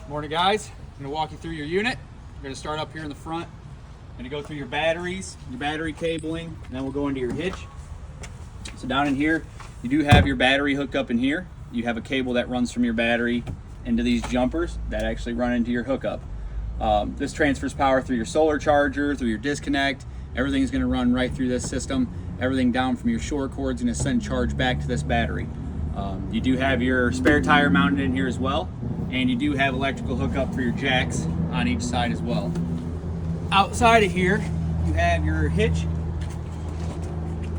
Morning guys, I'm going to walk you through your unit. We're going to start up here in the front. I'm going to go through your batteries, your battery cabling, and then we'll go into your hitch. So down in here, you do have your battery hooked up in here. You have a cable that runs from your battery into these jumpers that actually run into your hookup. This transfers power through your solar charger, through your disconnect. Everything's going to run right through this system. Everything down from your shore cord is going to send charge back to this battery. You do have your spare tire mounted in here as well, and you do have electrical hookup for your jacks on each side as well. Outside of here, you have your hitch.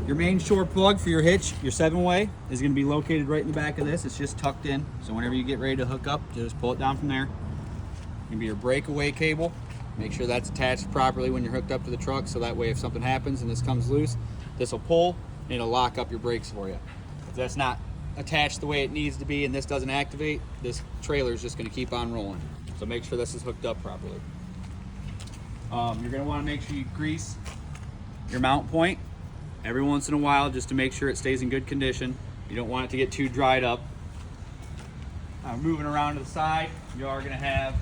Your main shore plug for your hitch, your 7-way, is going to be located right in the back of this. It's just tucked in, so whenever you get ready to hook up, just pull it down from there. Going to be your breakaway cable. Make sure that's attached properly when you're hooked up to the truck, so that way if something happens and this comes loose, this will pull and it'll lock up your brakes for you. If that's not attached the way it needs to be and this doesn't activate, this trailer is just going to keep on rolling. So make sure this is hooked up properly. You're going to want to make sure you grease your mount point every once in a while just to make sure it stays in good condition. You don't want it to get too dried up. Moving around to the side, you are going to have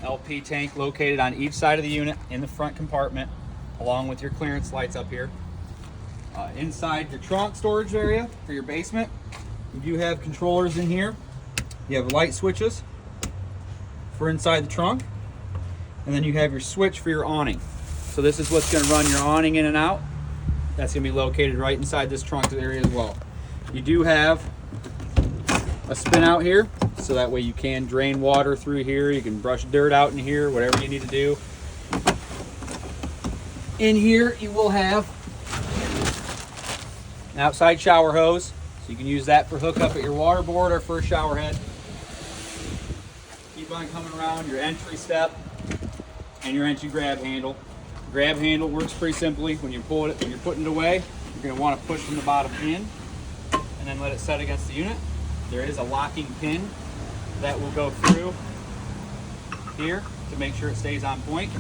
LP tank located on each side of the unit in the front compartment, along with your clearance lights up here. Inside your trunk storage area for your basement, you do have controllers in here. You have light switches for inside the trunk, and then you have your switch for your awning. So this is what's going to run your awning in and out. That's going to be located right inside this trunk area as well. You do have a spin out here, so that way you can drain water through here. You can brush dirt out in here, whatever you need to do. In here you will have an outside shower hose, so you can use that for hookup at your water board or for a shower head. Keep on coming around your entry step and your entry grab handle. The grab handle works pretty simply. When you pull it, when you're putting it away, you're going to want to push from the bottom in and then let it set against the unit. There is a locking pin that will go through here to make sure it stays on point.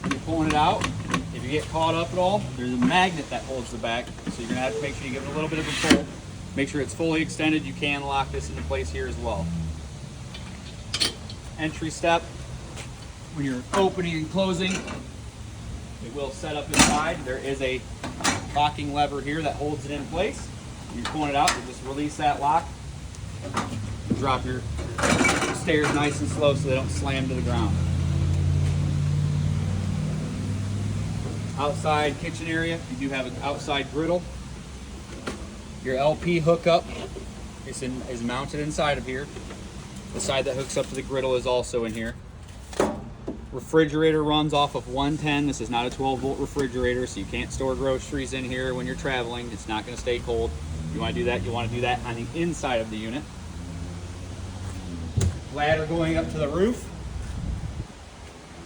When you're pulling it out, if you get caught up at all, there's a magnet that holds the back, so you're going to have to make sure you give it a little bit of a pull. Make sure it's fully extended. You can lock this into place here as well. Entry step, when you're opening and closing, it will set up inside. There is a locking lever here that holds it in place. When you're pulling it out, you just release that lock. Drop your stairs nice and slow so they don't slam to the ground. Outside kitchen area, you do have an outside griddle. Your LP hookup is mounted inside of here. The side that hooks up to the griddle is also in here. Refrigerator runs off of 110. This is not a 12-volt refrigerator, so you can't store groceries in here when you're traveling. It's not going to stay cold. You want to do that, you want to do that on the inside of the unit. Ladder going up to the roof.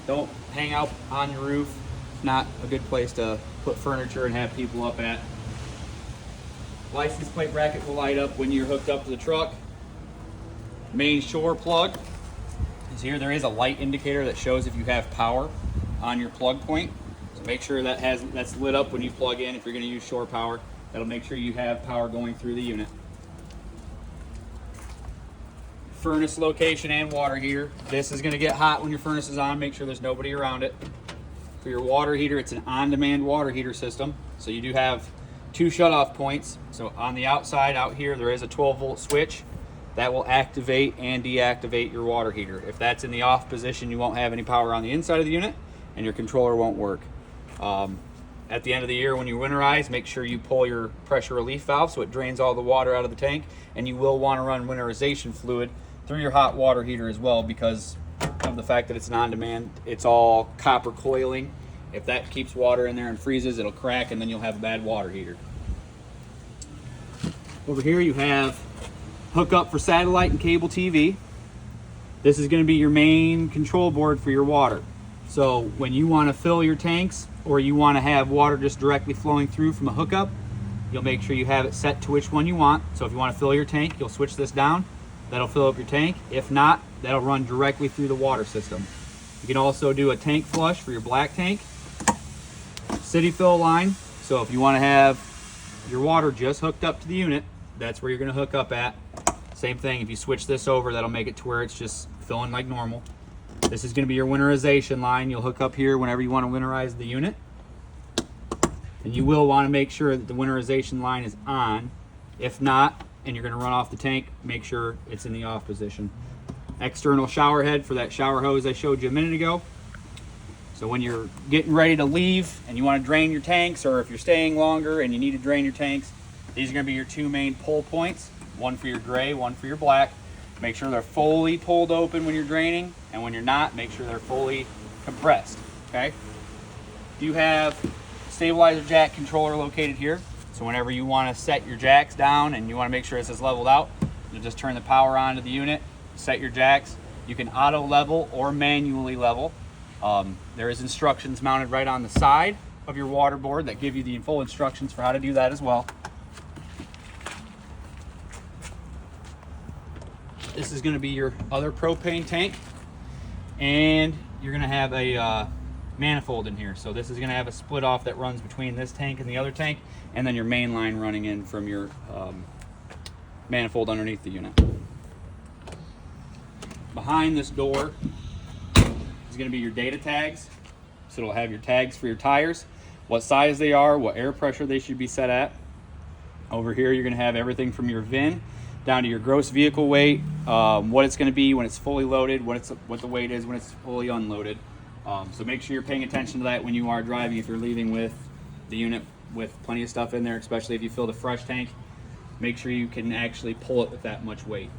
Don't hang out on your roof. It's not a good place to put furniture and have people up at. License plate bracket will light up when you're hooked up to the truck. Main shore plug is here. There is a light indicator that shows if you have power on your plug point. So make sure that's lit up when you plug in if you're going to use shore power. That'll make sure you have power going through the unit. Furnace location and water heater. This is going to get hot when your furnace is on. Make sure there's nobody around it. For your water heater, it's an on-demand water heater system. So you do have 2 shut-off points. So on the outside out here, there is a 12-volt switch that will activate and deactivate your water heater. If that's in the off position, you won't have any power on the inside of the unit and your controller won't work. At the end of the year when you winterize, make sure you pull your pressure relief valve so it drains all the water out of the tank, and you will want to run winterization fluid through your hot water heater as well because of the fact that it's an on-demand. It's all copper coiling. If that keeps water in there and freezes, it'll crack and then you'll have a bad water heater. Over here you have hookup for satellite and cable TV. This is going to be your main control board for your water. So when you want to fill your tanks or you want to have water just directly flowing through from a hookup, you'll make sure you have it set to which one you want. So if you want to fill your tank, you'll switch this down. That'll fill up your tank. If not, that'll run directly through the water system. You can also do a tank flush for your black tank. City fill line. So if you want to have your water just hooked up to the unit, that's where you're going to hook up at. Same thing, if you switch this over, that'll make it to where it's just filling like normal. This is going to be your winterization line. You'll hook up here whenever you want to winterize the unit. And you will want to make sure that the winterization line is on. If not, and you're going to run off the tank, make sure it's in the off position. External shower head for that shower hose I showed you a minute ago. So when you're getting ready to leave and you want to drain your tanks, or if you're staying longer and you need to drain your tanks, these are going to be your two main pull points. One for your gray, one for your black. Make sure they're fully pulled open when you're draining, and when you're not, make sure they're fully compressed, okay? You have stabilizer jack controller located here. So whenever you want to set your jacks down and you want to make sure this is leveled out, you just turn the power on to the unit, set your jacks. You can auto level or manually level. There is instructions mounted right on the side of your water board that give you the full instructions for how to do that as well. This is going to be your other propane tank, and you're going to have a manifold in here. So this is going to have a split off that runs between this tank and the other tank, and then your main line running in from your manifold underneath the unit. Behind this door is going to be your data tags. So it'll have your tags for your tires, what size they are, what air pressure they should be set at. Over here you're going to have everything from your VIN down to your gross vehicle weight, what it's going to be when it's fully loaded, what the weight is when it's fully unloaded. So make sure you're paying attention to that when you are driving. If you're leaving with the unit with plenty of stuff in there, especially if you fill the fresh tank, make sure you can actually pull it with that much weight.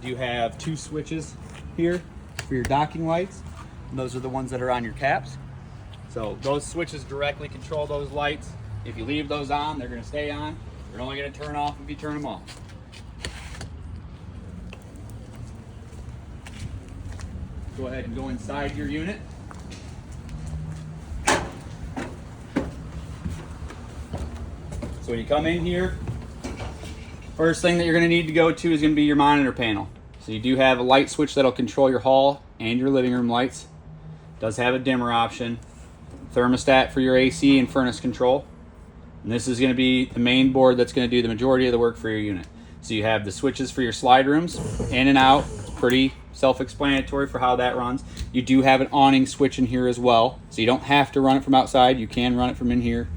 You do have two switches here for your docking lights, and those are the ones that are on your caps. So those switches directly control those lights. If you leave those on, they're going to stay on. They're only going to turn off if you turn them off. Go ahead and go inside your unit. So when you come in here, first thing that you're going to need to go to is going to be your monitor panel. So you do have a light switch that'll control your hall and your living room lights. It does have a dimmer option, thermostat for your AC and furnace control. And this is going to be the main board that's going to do the majority of the work for your unit. So you have the switches for your slide rooms, in and out. It's pretty self-explanatory for how that runs. You do have an awning switch in here as well, so you don't have to run it from outside. You can run it from in here.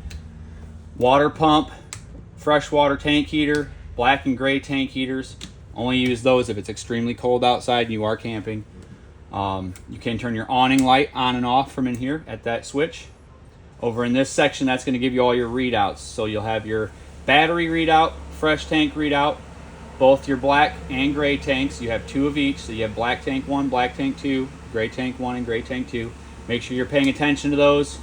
Water pump, freshwater tank heater, black and gray tank heaters. Only use those if it's extremely cold outside and you are camping. You can turn your awning light on and off from in here at that switch. Over in this section, that's going to give you all your readouts. So you'll have your battery readout, fresh tank readout, both your black and gray tanks. You have two of each. So you have black tank 1, black tank 2, gray tank 1, and gray tank 2. Make sure you're paying attention to those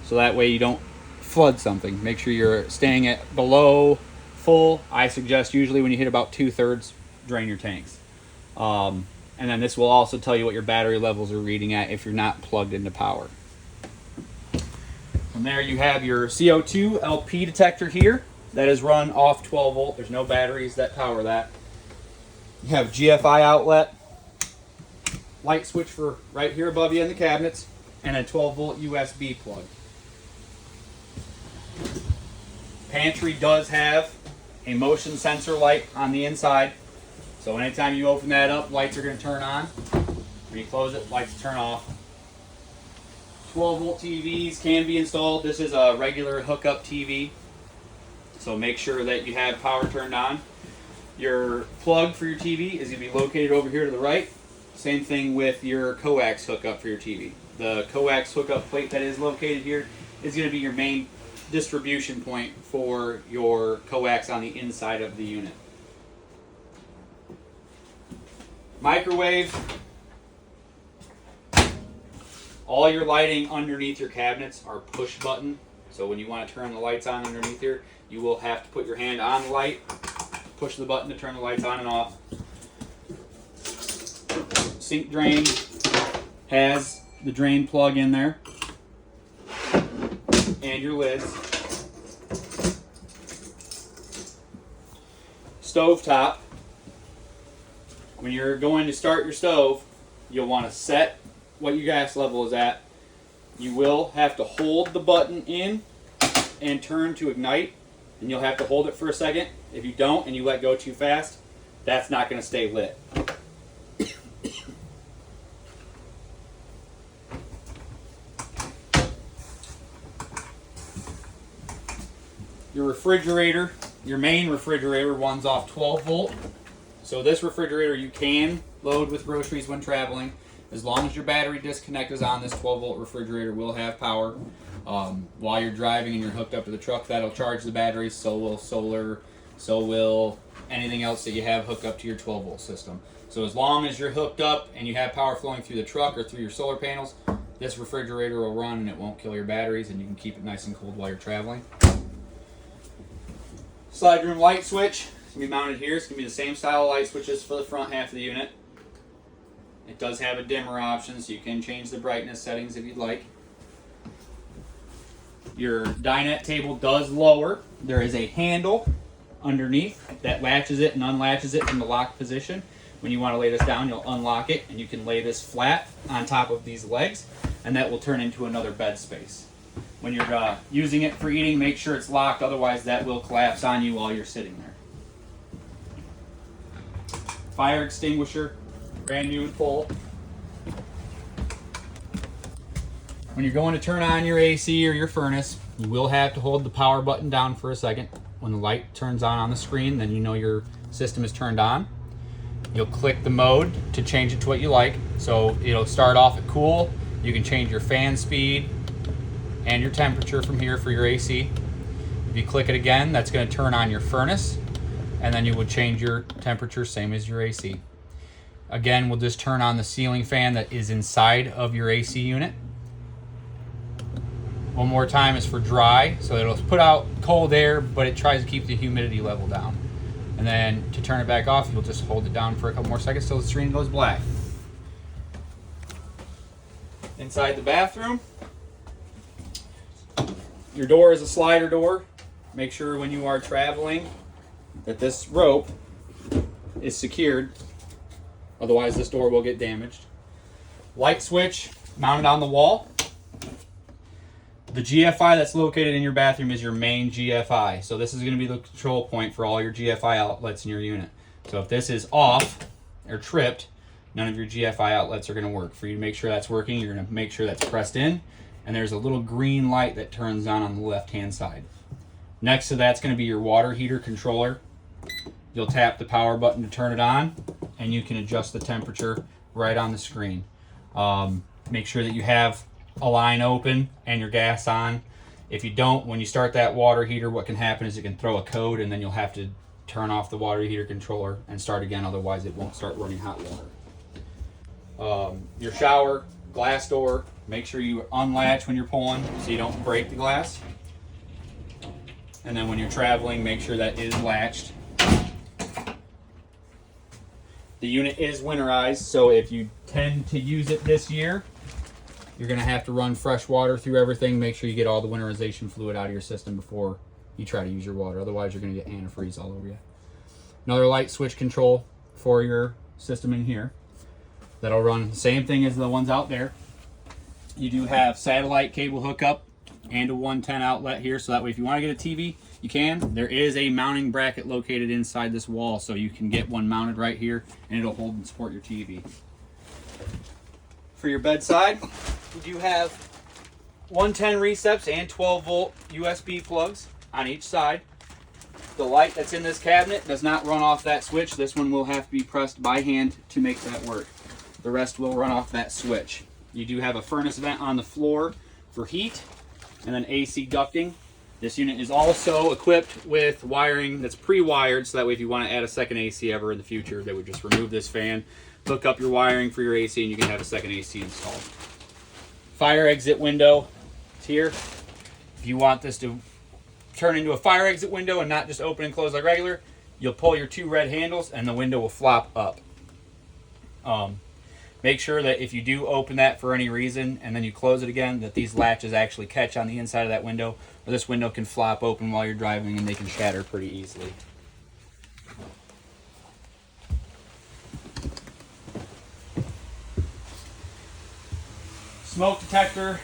so that way you don't flood something. Make sure you're staying at below full. I suggest usually when you hit about 2/3, drain your tanks. And then this will also tell you what your battery levels are reading at if you're not plugged into power. From there you have your CO2 LP detector here. That is run off 12 volt. There's no batteries that power that. You have GFI outlet, light switch for right here above you in the cabinets, and a 12 volt USB plug. Pantry does have a motion sensor light on the inside. So anytime you open that up, lights are going to turn on. When you close it, lights turn off. 12 volt TVs can be installed. This is a regular hookup TV. So make sure that you have power turned on. Your plug for your TV is going to be located over here to the right. Same thing with your coax hookup for your TV. The coax hookup plate that is located here is going to be your main distribution point for your coax on the inside of the unit. Microwave. All your lighting underneath your cabinets are push button. So when you want to turn the lights on underneath here, you will have to put your hand on the light, push the button to turn the lights on and off. Sink drain has the drain plug in there and your lids. Stove top. When you're going to start your stove, you'll want to set what your gas level is at. You will have to hold the button in and turn to ignite. and you'll have to hold it for a second. If you don't and you let go too fast, that's not going to stay lit. Your refrigerator, your main refrigerator runs off 12 volt. So this refrigerator you can load with groceries when traveling. As long as your battery disconnect is on, this 12 volt refrigerator will have power. While you're driving and you're hooked up to the truck, that'll charge the battery. So will solar, so will anything else that you have hooked up to your 12 volt system. So as long as you're hooked up and you have power flowing through the truck or through your solar panels, this refrigerator will run and it won't kill your batteries, and you can keep it nice and cold while you're traveling. Slide room light switch is going to be mounted here. It's going to be the same style of light switches for the front half of the unit. It does have a dimmer option, so you can change the brightness settings if you'd like. Your dinette table does lower. There is a handle underneath that latches it and unlatches it from the lock position. When you want to lay this down, you'll unlock it, and you can lay this flat on top of these legs, and that will turn into another bed space. When you're using it for eating, make sure it's locked, otherwise that will collapse on you while you're sitting there. Fire extinguisher, brand new and full. When you're going to turn on your AC or your furnace, you will have to hold the power button down for a second. When the light turns on the screen, then you know your system is turned on. You'll click the mode to change it to what you like. So it'll start off at cool. You can change your fan speed and your temperature from here for your AC. If you click it again, that's going to turn on your furnace, and then you would change your temperature, same as your AC. Again, we'll just turn on the ceiling fan that is inside of your AC unit. One more time is for dry, so it'll put out cold air, but it tries to keep the humidity level down. And then to turn it back off, you'll just hold it down for a couple more seconds till the screen goes black. Inside the bathroom, your door is a slider door. Make sure when you are traveling that this rope is secured, otherwise this door will get damaged. Light switch mounted on the wall. The GFI that's located in your bathroom is your main GFI. So this is going to be the control point for all your GFI outlets in your unit. So if this is off or tripped, none of your GFI outlets are going to work. For you to make sure that's working, you're going to make sure that's pressed in, and there's a little green light that turns on the left-hand side. Next to that's going to be your water heater controller. You'll tap the power button to turn it on, and you can adjust the temperature right on the screen. Make sure that you have a line open and your gas on. If you don't, when you start that water heater, what can happen is it can throw a code, and then you'll have to turn off the water heater controller and start again, otherwise it won't start running hot water. Your shower, glass door, make sure you unlatch when you're pulling so you don't break the glass. And then when you're traveling, make sure that is latched. The unit is winterized, so if you tend to use it this year, you're going to have to run fresh water through everything. Make sure you get all the winterization fluid out of your system before you try to use your water. Otherwise, you're going to get antifreeze all over you. Another light switch control for your system in here. That'll run the same thing as the ones out there. You do have satellite cable hookup and a 110 outlet here, so that way if you want to get a TV, you can. There is a mounting bracket located inside this wall, so you can get one mounted right here, and it'll hold and support your TV. For your bedside, you do have 110 receps and 12 volt USB plugs on each side. The light that's in this cabinet does not run off that switch. This one will have to be pressed by hand to make that work. The rest will run off that switch. You do have a furnace vent on the floor for heat, and then AC ducting. This unit is also equipped with wiring that's pre-wired, so that way if you want to add a second AC ever in the future, they would just remove this fan, hook up your wiring for your AC, and you can have a second AC installed. Fire exit window is here. If you want this to turn into a fire exit window and not just open and close like regular, you'll pull your two red handles and the window will flop up. Make sure that if you do open that for any reason and then you close it again, that these latches actually catch on the inside of that window, or this window can flop open while you're driving and they can shatter pretty easily. Smoke detector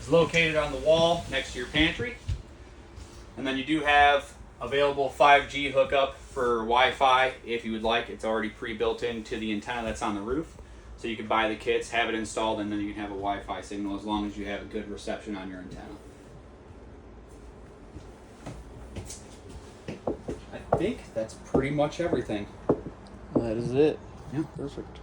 is located on the wall next to your pantry. And And then you do have available 5G hookup for Wi-Fi if you would like. It's already pre-built into the antenna that's on the roof. So you can buy the kits, have it installed, and then you can have a Wi-Fi signal as long as you have a good reception on your antenna. I think that's pretty much everything. That is it. Yeah. Perfect.